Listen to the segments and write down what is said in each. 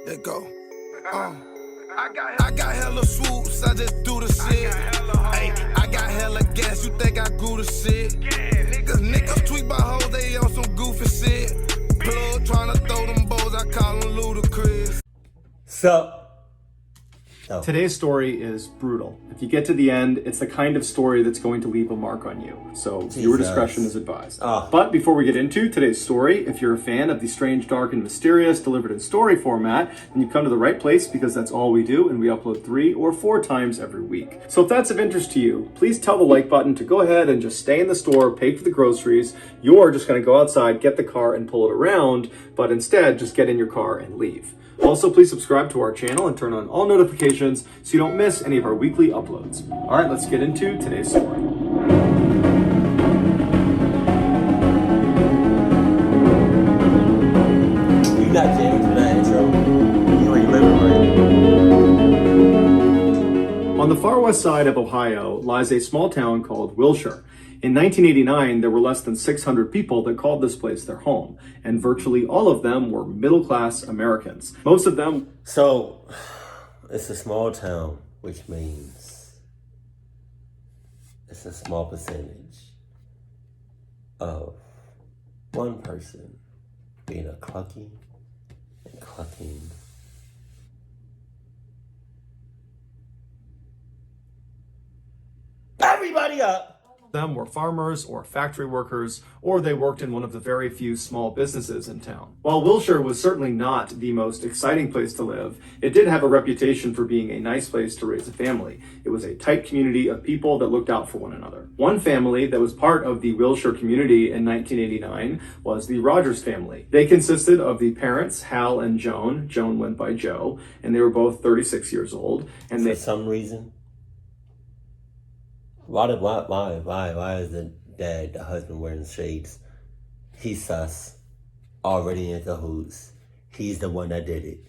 Let go. I got hella swoops, I just do the shit. Hey, I got hella gas, you think I grew the shit? Niggas tweet by hoes, they on some goofy shit. Plug tryna throw them bows, I call them ludicrous. Today's story is brutal. If you get to the end, it's the kind of story that's going to leave a mark on you. So viewer discretion is advised. But before we get into today's story, if you're a fan of the strange, dark, and mysterious delivered in story format, then you've come to the right place because that's all we do, and we upload 3 or 4 times every week. So if that's of interest to you, please tell the like button to go ahead and just stay in the store, pay for the groceries. You're just going to go outside, get the car, and pull it around, but instead just get in your car and leave. Also, please subscribe to our channel and turn on all notifications so you don't miss any of our weekly uploads. All right, let's get into today's story. You got jamming for that intro. You ain't living right. On the far west side of Ohio lies a small town called Wilshire. In 1989, there were less than 600 people that called this place their home, and virtually all of them were middle-class Americans. Most of them... So, it's a small town, which means it's a small percentage of one person being a clucking and clucking. Everybody up! Them were farmers or factory workers, or they worked in one of the very few small businesses in town. While Wilshire was certainly not the most exciting place to live, it did have a reputation for being a nice place to raise a family. It was a tight community of people that looked out for one another. One family that was part of the Wilshire community in 1989 was the Rogers family. They consisted of the parents, Hal and Joan. Joan went by Joe, and they were both 36 years old. And for some reason, why is the dad, the husband, wearing shades? He's sus, already in cahoots. He's the one that did it.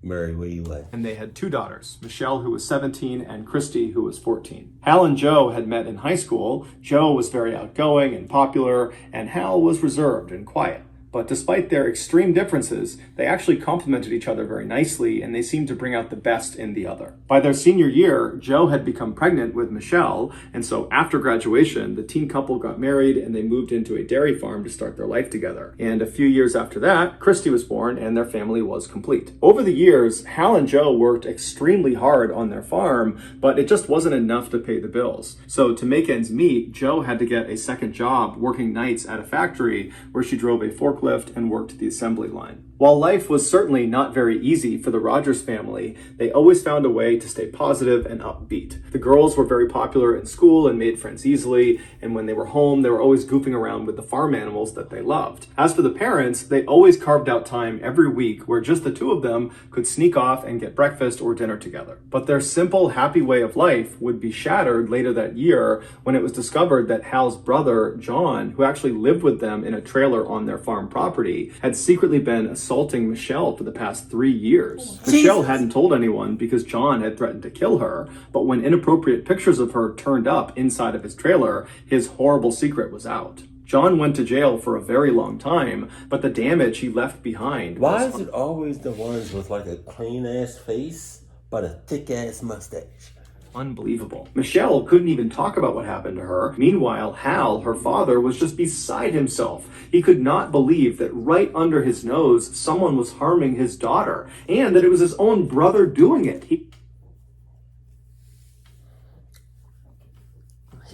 Murray, where you at? And they had 2 daughters, Michelle, who was 17, and Christy, who was 14. Hal and Joe had met in high school. Joe was very outgoing and popular, and Hal was reserved and quiet. But despite their extreme differences, they actually complemented each other very nicely, and they seemed to bring out the best in the other. By their senior year, Joe had become pregnant with Michelle, and so after graduation, the teen couple got married and they moved into a dairy farm to start their life together. And a few years after that, Christy was born and their family was complete. Over the years, Hal and Joe worked extremely hard on their farm, but it just wasn't enough to pay the bills. So to make ends meet, Joe had to get a second job working nights at a factory where she drove a forklift and worked the assembly line. While life was certainly not very easy for the Rogers family, they always found a way to stay positive and upbeat. The girls were very popular in school and made friends easily, and when they were home, they were always goofing around with the farm animals that they loved. As for the parents, they always carved out time every week where just the 2 of them could sneak off and get breakfast or dinner together. But their simple, happy way of life would be shattered later that year when it was discovered that Hal's brother, John, who actually lived with them in a trailer on their farm property, had secretly been assaulting Michelle for the past 3 years. Michelle hadn't told anyone because John had threatened to kill her, but when inappropriate pictures of her turned up inside of his trailer, his horrible secret was out. John went to jail for a very long time, but the damage he left behind Why is it always the ones with like a clean-ass face, but a thick-ass mustache? Unbelievable. Michelle couldn't even talk about what happened to her. Meanwhile, Hal, her father, was just beside himself. He could not believe that right under his nose, someone was harming his daughter, and that it was his own brother doing it. He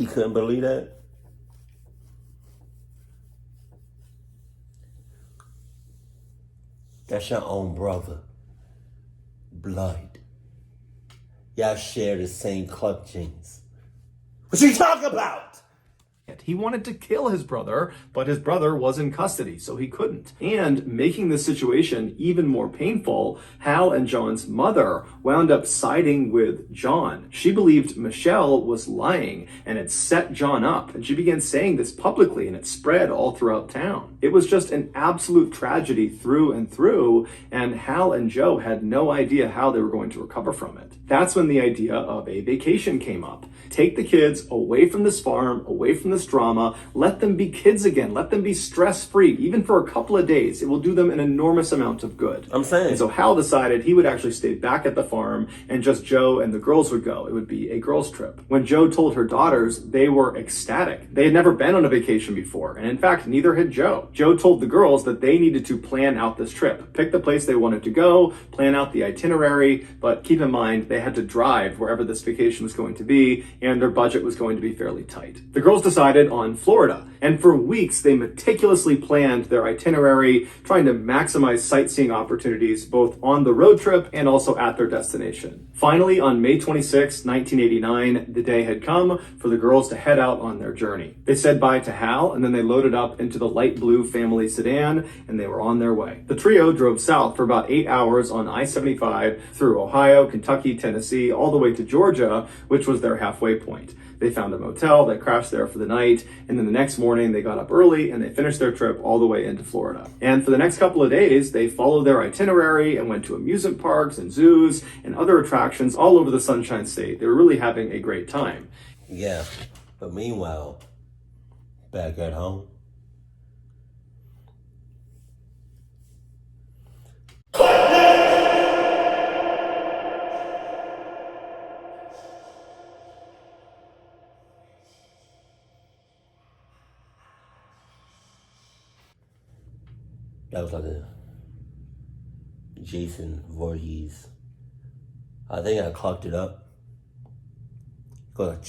couldn't believe that? That's your own brother. Blood. Y'all share the same club genes. What you talk about? He wanted to kill his brother, but his brother was in custody, so he couldn't. And making the situation even more painful, Hal and John's mother wound up siding with John. She believed Michelle was lying and had set John up, and she began saying this publicly, and it spread all throughout town. It was just an absolute tragedy through and through, and Hal and Joe had no idea how they were going to recover from it. That's when the idea of a vacation came up. Take the kids away from this farm, away from the this drama. Let them be kids again. Let them be stress-free. Even for a couple of days, it will do them an enormous amount of good. I'm saying. And so Hal decided he would actually stay back at the farm and just Joe and the girls would go. It would be a girls' trip. When Joe told her daughters, they were ecstatic. They had never been on a vacation before. And in fact, neither had Joe. Joe told the girls that they needed to plan out this trip, pick the place they wanted to go, plan out the itinerary, but keep in mind they had to drive wherever this vacation was going to be, and their budget was going to be fairly tight. The girls decided on Florida, and for weeks they meticulously planned their itinerary, trying to maximize sightseeing opportunities both on the road trip and also at their destination. Finally, on May 26, 1989, the day had come for the girls to head out on their journey. They said bye to Hal, and then they loaded up into the light blue family sedan, and they were on their way. The trio drove south for about 8 hours on I-75 through Ohio, Kentucky, Tennessee, all the way to Georgia, which was their halfway point. They found a motel, they crashed there for the night, and then the next morning they got up early and they finished their trip all the way into Florida. And for the next couple of days, they followed their itinerary and went to amusement parks and zoos and other attractions all over the Sunshine State. They were really having a great time. Yeah, but meanwhile, back at home, that was like a Jason Voorhees. I think I clocked it up. Go like,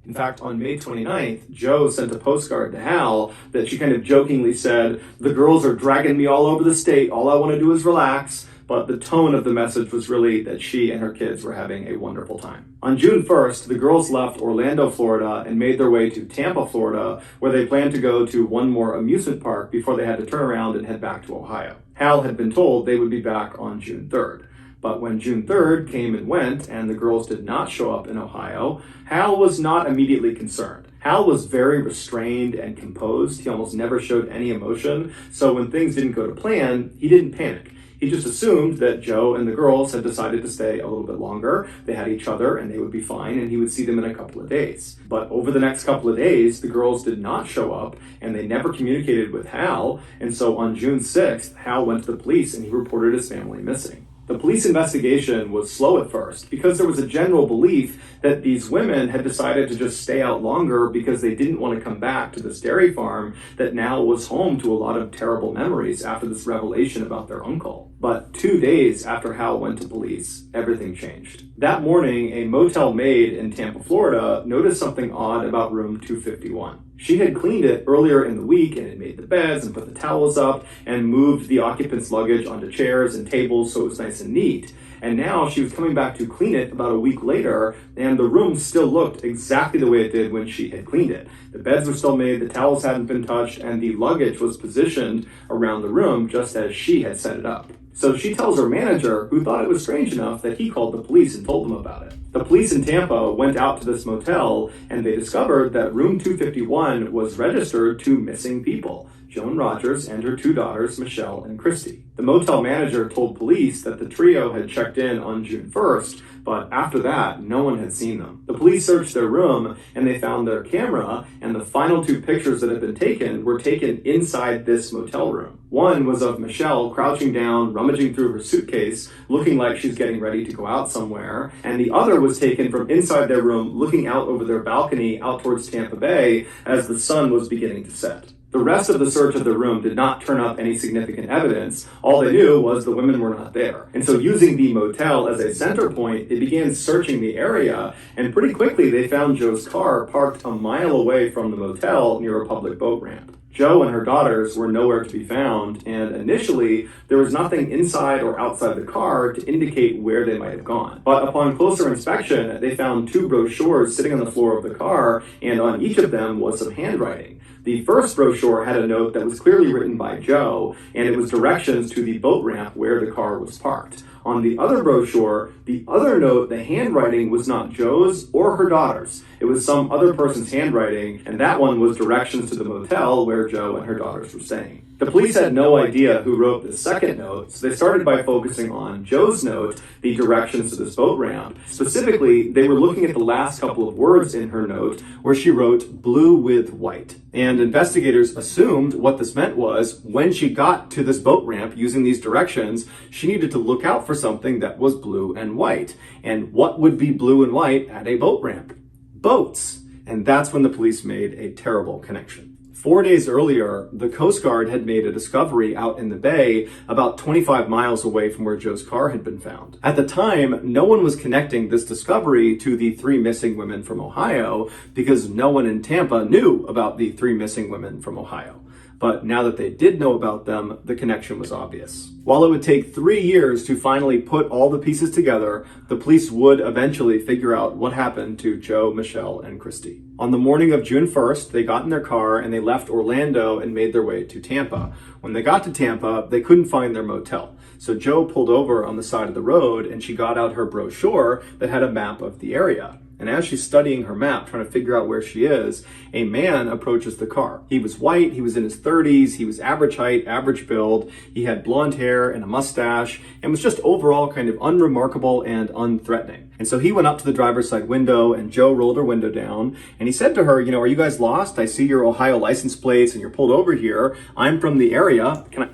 In fact, on May 29th, Joe sent a postcard to Hal that she kind of jokingly said, "The girls are dragging me all over the state. All I want to do is relax." But the tone of the message was really that she and her kids were having a wonderful time. On June 1st, the girls left Orlando, Florida, and made their way to Tampa, Florida, where they planned to go to one more amusement park before they had to turn around and head back to Ohio. Hal had been told they would be back on June 3rd. But when June 3rd came and went, and the girls did not show up in Ohio, Hal was not immediately concerned. Hal was very restrained and composed. He almost never showed any emotion. So when things didn't go to plan, he didn't panic. He just assumed that Joe and the girls had decided to stay a little bit longer. They had each other and they would be fine and he would see them in a couple of days. But over the next couple of days, the girls did not show up and they never communicated with Hal. And so on June 6th, Hal went to the police and he reported his family missing. The police investigation was slow at first because there was a general belief that these women had decided to just stay out longer because they didn't want to come back to this dairy farm that now was home to a lot of terrible memories after this revelation about their uncle. But 2 days after Hal went to police, everything changed. That morning, a motel maid in Tampa, Florida, noticed something odd about room 251. She had cleaned it earlier in the week and had made the beds and put the towels up and moved the occupants' luggage onto chairs and tables so it was nice and neat. And now she was coming back to clean it about a week later, and the room still looked exactly the way it did when she had cleaned it. The beds were still made, the towels hadn't been touched, and the luggage was positioned around the room just as she had set it up. So she tells her manager, who thought it was strange enough that he called the police and told them about it. The police in Tampa went out to this motel, and they discovered that room 251 was registered to missing people. Joan Rogers and her two daughters, Michelle and Christy. The motel manager told police that the trio had checked in on June 1st, but after that, no one had seen them. The police searched their room and they found their camera, and the final two pictures that had been taken were taken inside this motel room. One was of Michelle crouching down, rummaging through her suitcase, looking like she's getting ready to go out somewhere, and the other was taken from inside their room, looking out over their balcony out towards Tampa Bay as the sun was beginning to set. The rest of the search of the room did not turn up any significant evidence. All they knew was the women were not there. And so using the motel as a center point, they began searching the area, and pretty quickly they found Joe's car parked a mile away from the motel near a public boat ramp. Joe and her daughters were nowhere to be found, and initially, there was nothing inside or outside the car to indicate where they might have gone. But upon closer inspection, they found two brochures sitting on the floor of the car, and on each of them was some handwriting. The first brochure had a note that was clearly written by Joe, and it was directions to the boat ramp where the car was parked. On the other brochure, the other note, the handwriting was not Joe's or her daughter's. It was some other person's handwriting, and that one was directions to the motel where Joe and her daughters were staying. The police had no idea who wrote the second note, so they started by focusing on Joe's note, the directions to this boat ramp. Specifically, they were looking at the last couple of words in her note where she wrote blue with white. And investigators assumed what this meant was when she got to this boat ramp using these directions, she needed to look out for something that was blue and white. And what would be blue and white at a boat ramp? Boats. And that's when the police made a terrible connection. 4 days earlier, the Coast Guard had made a discovery out in the bay about 25 miles away from where Joe's car had been found. At the time, no one was connecting this discovery to the 3 missing women from Ohio because no one in Tampa knew about the 3 missing women from Ohio. But now that they did know about them, the connection was obvious. While it would take 3 years to finally put all the pieces together, the police would eventually figure out what happened to Joe, Michelle, and Christy. On the morning of June 1st, they got in their car and they left Orlando and made their way to Tampa. When they got to Tampa, they couldn't find their motel. So Joe pulled over on the side of the road and she got out her brochure that had a map of the area. And as she's studying her map, trying to figure out where she is, a man approaches the car. He was white, he was in his 30s, he was average height, average build, he had blonde hair and a mustache, and was just overall kind of unremarkable and unthreatening. And so he went up to the driver's side window, and Joe rolled her window down, and he said to her, are you guys lost? I see your Ohio license plates, and you're pulled over here. I'm from the area. Can I...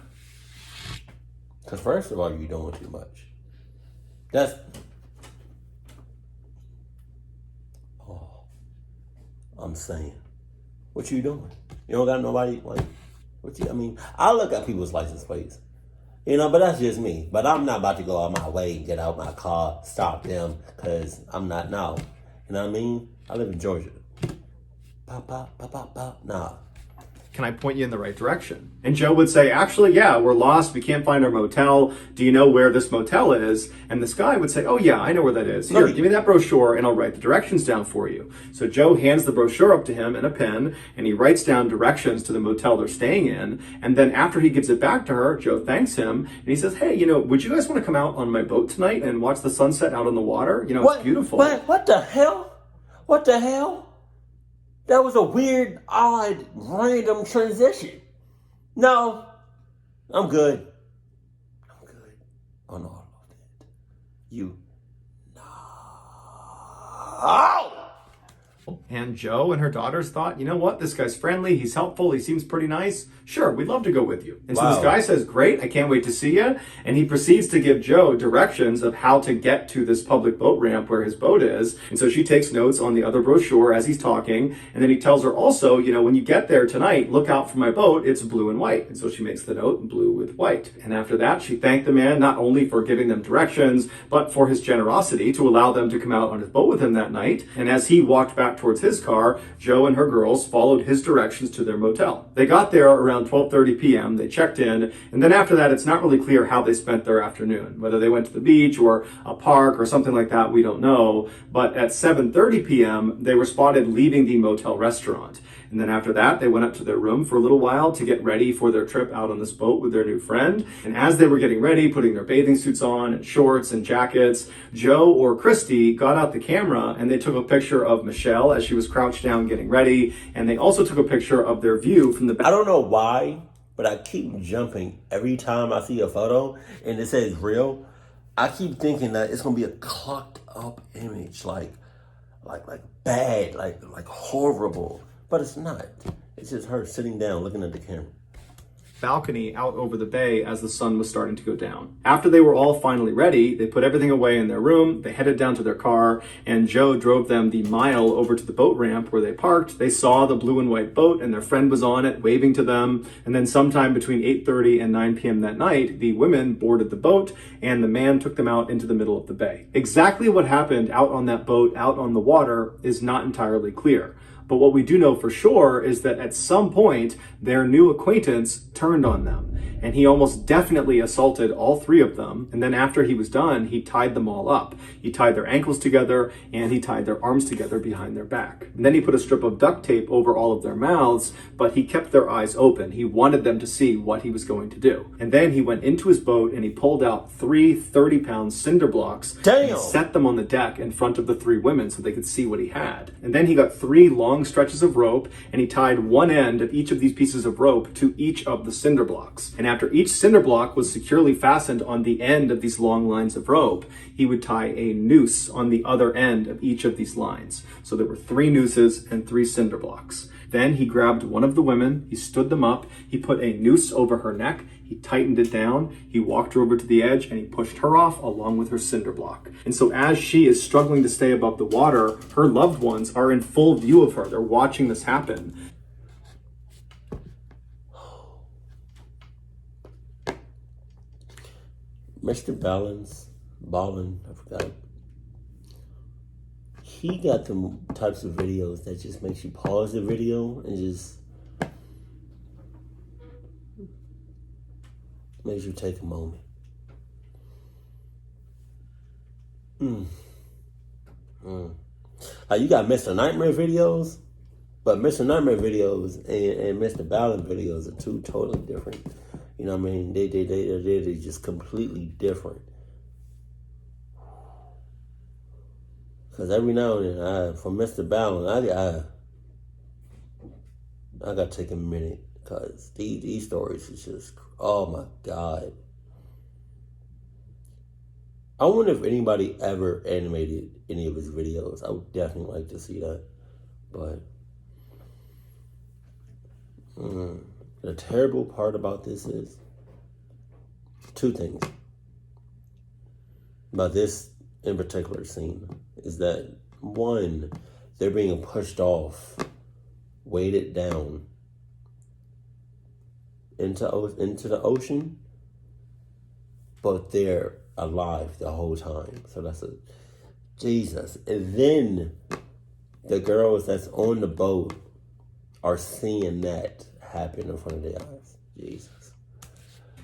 Because first of all, you're doing too much. That's... I'm saying, what you doing? You don't got nobody, I look at people's license plates, but that's just me. But I'm not about to go out my way, get out my car, stop them, because I'm not now. You know what I mean? I live in Georgia. Pop, pop, pop, pop, pop, nah. Can I point you in the right direction? And Joe would say, actually, yeah, we're lost. We can't find our motel. Do you know where this motel is? And this guy would say, oh yeah, I know where that is. Here, give me that brochure and I'll write the directions down for you. So Joe hands the brochure up to him and a pen and he writes down directions to the motel they're staying in. And then after he gives it back to her, Joe thanks him and he says, hey, would you guys want to come out on my boat tonight and watch the sunset out on the water? It's beautiful. What the hell? What the hell? That was a weird, odd, random transition. No, I'm good. I'm good on all of that. You, no. And Joe and her daughters thought, you know what? This guy's friendly. He's helpful. He seems pretty nice. Sure, we'd love to go with you. And so this guy says, great, I can't wait to see you. And he proceeds to give Joe directions of how to get to this public boat ramp where his boat is. And so she takes notes on the other brochure as he's talking. And then he tells her also, when you get there tonight, look out for my boat. It's blue and white. And so she makes the note blue with white. And after that, she thanked the man not only for giving them directions, but for his generosity to allow them to come out on his boat with him that night. And as he walked back towards his car, Joe and her girls followed his directions to their motel. They got there around 12:30 p.m. They checked in, and then after that, it's not really clear how they spent their afternoon. Whether they went to the beach or a park or something like that, we don't know. But at 7:30 p.m., they were spotted leaving the motel restaurant. And then after that, they went up to their room for a little while to get ready for their trip out on this boat with their new friend. And as they were getting ready, putting their bathing suits on and shorts and jackets, Joe or Christy got out the camera and they took a picture of Michelle as she was crouched down getting ready. And they also took a picture of their view from the back. I don't know why, but I keep jumping every time I see a photo and it says real. I keep thinking that it's going to be a clocked up image, like bad, like horrible. But it's not. It's just her sitting down looking at the camera. Balcony out over the bay as the sun was starting to go down. After they were all finally ready, they put everything away in their room, they headed down to their car, and Joe drove them the mile over to the boat ramp where they parked. They saw the blue and white boat and their friend was on it, waving to them. And then sometime between 8:30 and 9 p.m. that night, the women boarded the boat and the man took them out into the middle of the bay. Exactly what happened out on that boat, out on the water, is not entirely clear. But what we do know for sure is that at some point, their new acquaintance turned on them. And he almost definitely assaulted all three of them. And then after he was done, he tied them all up. He tied their ankles together and he tied their arms together behind their back. And then he put a strip of duct tape over all of their mouths, but he kept their eyes open. He wanted them to see what he was going to do. And then he went into his boat and he pulled out 3 30-pound cinder blocks. Damn! And set them on the deck in front of the three women so they could see what he had. And then he got 3 long stretches of rope and he tied one end of each of these pieces of rope to each of the cinder blocks. And after each cinder block was securely fastened on the end of these long lines of rope, he would tie a noose on the other end of each of these lines. So there were 3 nooses and 3 cinder blocks. Then he grabbed one of the women, he stood them up, he put a noose over her neck, he tightened it down, he walked her over to the edge, and he pushed her off along with her cinder block. And so as she is struggling to stay above the water, her loved ones are in full view of her. They're watching this happen. Mr. Ballin, I forgot. He got the types of videos that just makes you pause the video and just makes you take a moment. Like you got Mr. Nightmare videos, but Mr. Nightmare videos and Mr. Ballin videos are 2 totally different. You know what I mean? They're just completely different. Because every now and then, for Mr. Ballin, I got to take a minute. Because these stories is just, oh my God. I wonder if anybody ever animated any of his videos. I would definitely like to see that. But the terrible part about this is 2 things. About this in particular scene is that 1, they're being pushed off, weighted down into the ocean, but they're alive the whole time. So that's a Jesus. And then the girls that's on the boat are seeing that happen in front of their eyes. Jesus.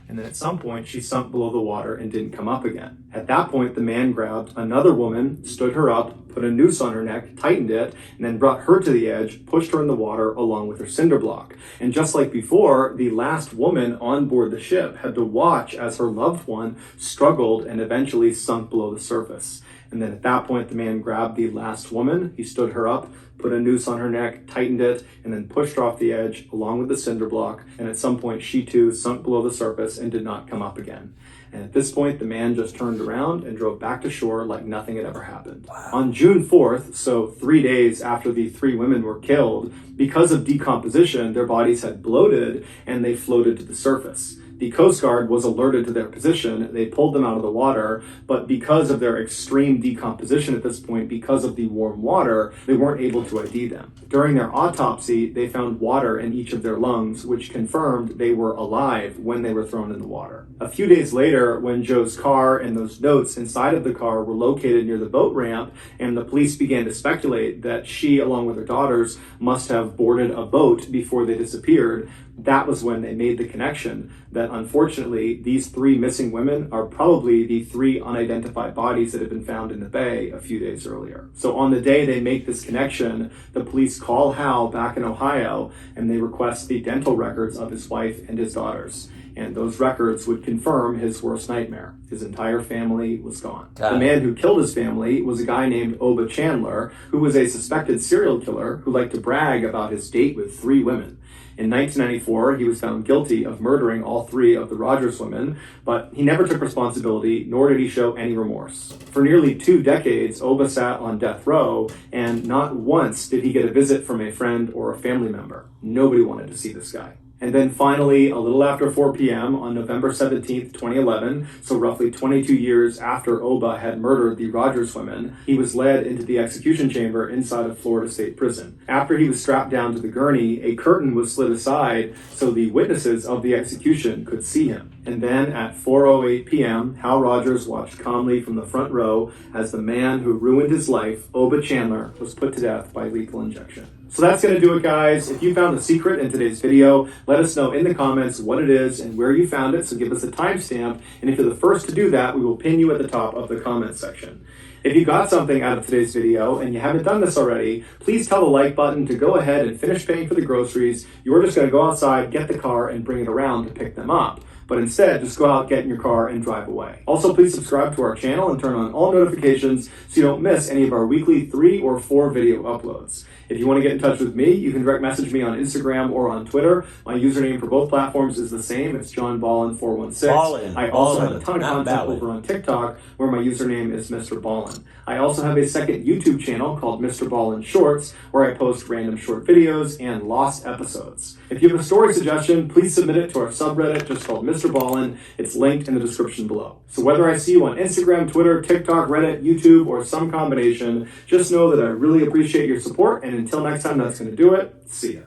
And then at some point, she sunk below the water and didn't come up again. At that point, the man grabbed another woman, stood her up, put a noose on her neck, tightened it, and then brought her to the edge, pushed her in the water along with her cinder block. And just like before, the last woman on board the ship had to watch as her loved one struggled and eventually sunk below the surface. And then at that point, the man grabbed the last woman, he stood her up, put a noose on her neck, tightened it, and then pushed her off the edge along with the cinder block. And at some point, she too sunk below the surface and did not come up again. And at this point, the man just turned around and drove back to shore like nothing had ever happened. Wow. On June 4th, so 3 days after the 3 women were killed, because of decomposition, their bodies had bloated and they floated to the surface. The Coast Guard was alerted to their position. They pulled them out of the water, but because of their extreme decomposition at this point, because of the warm water, they weren't able to ID them. During their autopsy, they found water in each of their lungs, which confirmed they were alive when they were thrown in the water. A few days later, when Joe's car and those notes inside of the car were located near the boat ramp, and the police began to speculate that she, along with her daughters, must have boarded a boat before they disappeared, that was when they made the connection that unfortunately these 3 missing women are probably the 3 unidentified bodies that had been found in the bay a few days earlier. So on the day they make this connection, the police call Hal back in Ohio and they request the dental records of his wife and his daughters. And those records would confirm his worst nightmare. His entire family was gone. The man who killed his family was a guy named Oba Chandler, who was a suspected serial killer who liked to brag about his date with 3 women. In 1994, he was found guilty of murdering all 3 of the Rogers women, but he never took responsibility, nor did he show any remorse. For nearly 2 decades, Oba sat on death row, and not once did he get a visit from a friend or a family member. Nobody wanted to see this guy. And then finally, a little after 4 p.m. on November 17th, 2011, so roughly 22 years after Oba had murdered the Rogers women, he was led into the execution chamber inside of Florida State Prison. After he was strapped down to the gurney, a curtain was slid aside so the witnesses of the execution could see him. And then at 4:08 p.m., Hal Rogers watched calmly from the front row as the man who ruined his life, Oba Chandler, was put to death by lethal injection. So that's going to do it, guys. If you found the secret in today's video, let us know in the comments what it is and where you found it. So give us a timestamp. And if you're the first to do that, we will pin you at the top of the comment section. If you got something out of today's video and you haven't done this already, please tell the like button to go ahead and finish paying for the groceries. You're just going to go outside, get the car, and bring it around to pick them up. But instead, just go out, get in your car, and drive away. Also, please subscribe to our channel and turn on all notifications so you don't miss any of our weekly 3 or 4 video uploads. If you want to get in touch with me, you can direct message me on Instagram or on Twitter. My username for both platforms is the same. It's JohnBallin416. I also have a ton of content over on TikTok where my username is Mr. Ballin. I also have a second YouTube channel called Mr. Ballin Shorts where I post random short videos and lost episodes. If you have a story suggestion, please submit it to our subreddit just called Mr. Ballin. It's linked in the description below. So whether I see you on Instagram, Twitter, TikTok, Reddit, YouTube, or some combination, just know that I really appreciate your support, and until next time, that's going to do it. See ya.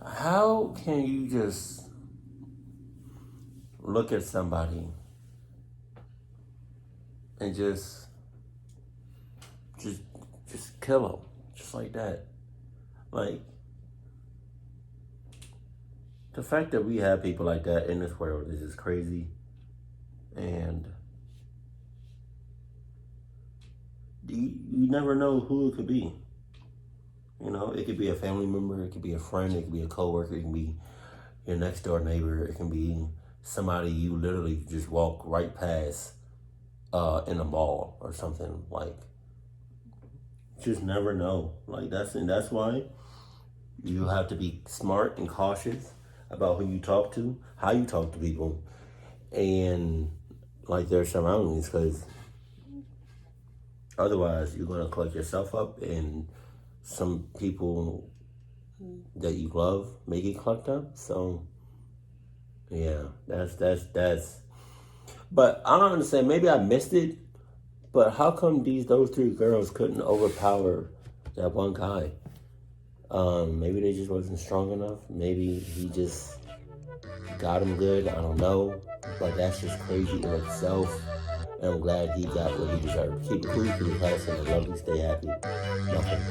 How can you just look at somebody and just kill them just like that? Like, the fact that we have people like that in this world is just crazy. And you never know who it could be. You know, it could be a family member, it could be a friend, it could be a coworker, it can be your next door neighbor, it can be somebody you literally just walk right past in a mall or something. Like, just never know. Like, that's why you have to be smart and cautious about who you talk to, how you talk to people, and like their surroundings, because otherwise you're going to collect yourself up, and some people that you love may get clucked up. So yeah, that's but I don't understand. Maybe I missed it, but how come those 3 girls couldn't overpower that one guy? Maybe they just wasn't strong enough. Maybe he just got him good. I don't know. But that's just crazy in itself. And I'm glad he got what he deserved. Keep it cool, keep it classy, and love you, stay happy. Nothing.